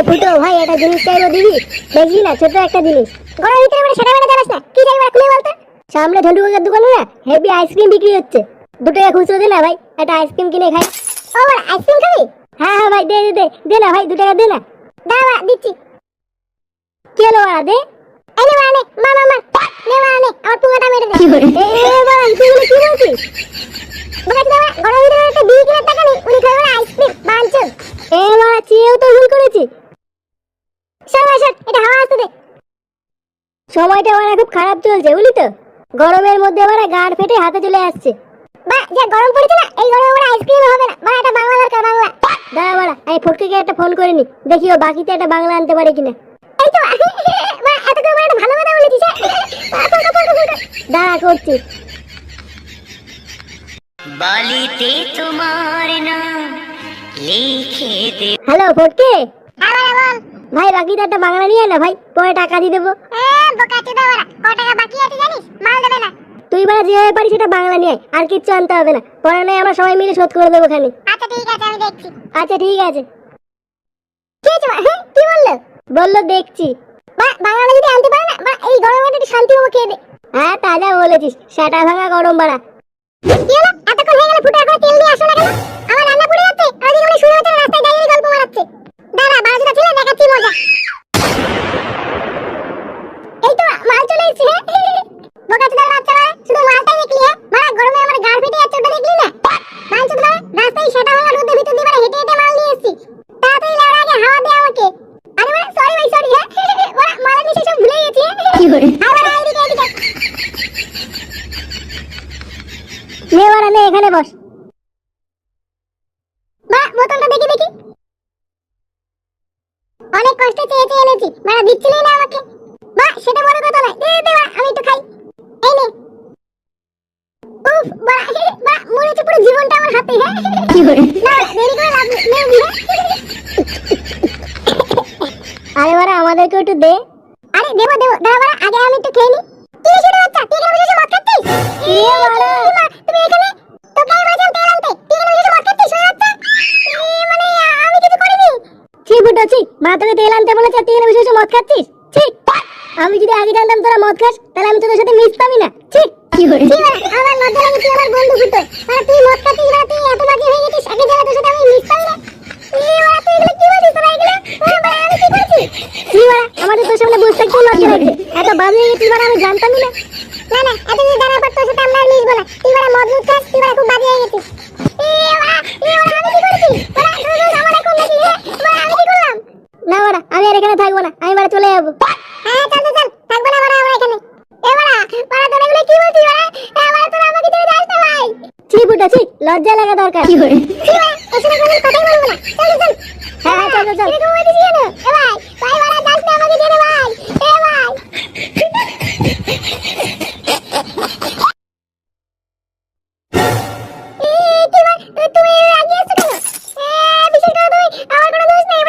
ফুটো ভাই একটা জিনিস চাইবো দিবি, দেখবি না ছোট একটা জিনিস ঘরের ভিতরে মানে সেটা জানাস না কি চাইবো খুলে বলতো। সামনে ঝন্টু কাকার দোকানে না হেভি আইসক্রিম বিক্রি হচ্ছে, 2 টাকা খুচরো দে না ভাই, একটা আইসক্রিম কিনে খাই। ও ভাই আইসক্রিম খাবি? হ্যাঁ হ্যাঁ ভাই দে দে দে দে না ভাই 2 টাকা দে না। দাঁড়া দিচ্ছি। কি হলো বাড়া দে। এই নে বাড়া নে, মা মা মা নে বাড়া নে, আমার পুঙ্গাটা মেরে দে। এ বাড়া তুই কি বলছিস? বলে দাঁড়া ঘরের ভিতরে একটা বিড়ি কেনার টাকা নেই, উনি খাবে আইসক্রিম বাঞ্চল। এ বাড়া চেয়েও তো ভুল করেছি। এটা হাওয়া আসতে দে। সময়টা আমার খুব খারাপ চলছে বুঝলি তো, গরমের মধ্যে আমার গাড় ফেটে হাতে চলে আসছে। বা যা গরম পড়েছে না, এই গরমে আমার আইসক্রিম হবে না, বা এটা বাংলা দরকার বাংলা। দাঁড়া বাড়া আমি ফটকে একটা ফোন করে নি, দেখি ও বাকিতে একটা বাংলা আনতে পারে কিনা। এই তো বা এত করে একটা ভালো কথা বলেছিস। দাঁড়া করছি। বালিতে তোমার নাম লিখে দে। হ্যালো ফটকে। হ্যাঁ বল ভাই, বাকিতে একটা বাংলা নিয়ে না ভাই, পরে টাকা দিয়ে দেবো। বোকাচোদা বাড়া, কত টাকা বাকি আছে জানিস? মাল দেবে না। তুই বাড়া যেভাবে পারিস সেটা বাংলা নিয়ে আর কিচ্ছু আনতে হবে না, পরে নয় আমরা সবাই মিলে শোধ করে দেবো খালি। আচ্ছা ঠিক আছে আমি দেখছি। আচ্ছা ঠিক আছে। কি হয়েছে হ্যাঁ কি বললো? বললো দেখছি। বাংলা যদি আনতে পারে না বা এই গরমে একটু শান্তি হবে খেয়ে দে। হ্যাঁ তাজা বলেছিস, সেটা ভাঙা গরম বাড়া। কি হলো এতক্ষণ হয়ে গেল ফুটে এখন তেল দিয়ে আসো না কেন? আমার রান্না পুড়ে যাচ্ছে, আর এদিকে শুয়ে আছে রাস্তায় দাঁড়িয়ে গল্প মারাচ্ছে। দাঁড়া বারোটা ছেলে দেখাচ্ছি মজা। এই তো মাল চলে এসেছে। বোকাচোদা বাচ্চা বাড়া, শুধু মালটাই দেখলি হ্যাঁ বাড়া, গরমে আমার গাড় ফেটে যাচ্ছে ওটা দেখলি না? বাঞ্চোদা রাস্তায় সেটা ভাঙা রোদের ভিতর দিয়ে হেঁটে হেঁটে মাল নিয়ে এসেছি, তাড়াতাড়ি লাউড়া আগে হাওয়া দে আমাকে। আরে বাড়া সরি ভাই সরি হ্যাঁ বাড়া মালের নিচে সব ভুলে গেছি। কি করে আরে বাড়া এদিকে এদিকে নে বাড়া নে এখানে বস। বাড়া বোতলটা দেখি দেখি, অনেক কষ্টে চেয়ে এনেছি বাড়া, দিচ্ছিলি না আমাকে। বাহ সেটা বড় কথা নয়, দে দে বাড়া আমি একটু খাই। এই নে। উফ বাড়া বাহ মনে হচ্ছে পুরো জীবনটা আমার হাতে। হ্যাঁ কি করে না দেরি করে লাভ নেই নে দি। আরে বাড়া আমাদেরকে একটু দে। আরে দেবো দেবো দাঁড়া বাড়া, আগে আমি একটু খেয়ে নি। কি ছোট বাচ্চা তুই এখানে বসে মদ খাচ্ছিস? এ বাড়া তুমি এখানে তো কাই বাজাল তেল আনতে, তুই এখানে বসে মদ খাচ্ছিস ওই বাচ্চা? মানে আমি কিছু করিনি। ছি বুঝছি মা তোকে তেল আনতে বলেছে, তুই এখানে বসে মদ খাচ্ছিস? ছি আমি যদি আগে জানতাম তোরা মদ খাস তাহলে আমি তোদের সাথে মিশতামই না। ছি কি করে আমার লজ্জা লাগে, তুই আমার বন্ধু ফুটো মানে তুই মদ খাচ্ছিস না, তুই এত বাজে হয়ে গেছিস, আগে জানা তোর সাথে আমি মিশতামই না। এই বাড়া তুই এগুলো কি বলিস তোরা এগুলো? বাড়া আমি কি করছি? কি বাড়া আমাদের তোর সামনে বসতে কি লজ্জা লাগে? এত বাজে হয়ে গেছিস বাড়া আমি জানতামই না। না না এত যদি জানার পর তোর সাথে আমরা আর মিশবো না, তুই বাড়া মদ মুদ খাস, তুই বাড়া খুব বাজে হয়ে গেছিস। এই বাড়া আমি কি করছি? বাড়া তুই আমার এখন নাকি বাড়া আমি কি করলাম? না বাড়া আমি আর এখানে থাকবো না, আমি বাড়া চলে যাবো। হ্যাঁ চল চল থাকবো না বাড়া আমরা এখানে। এ বাড়া বাড়া তোরা এগুলো কি বলছিস বাড়া? বাড়া তোরা আমাকে ছেড়ে যাস না ভাই। ছি ফুটা ছি, লজ্জা লাগা দরকার। কি করে ছি ভাই ওর সাথে কোনো কথাই বলবো না। চল চল হ্যাঁ চল চল এরকম বলছিস কেন? এ ভাই ভাই বাড়া যাস না আমাকে ছেড়ে ভাই। এ ভাই তুমি রাগি আছো কেন? বিশেষ করে তুমি আমার কোনো দোষ নেই,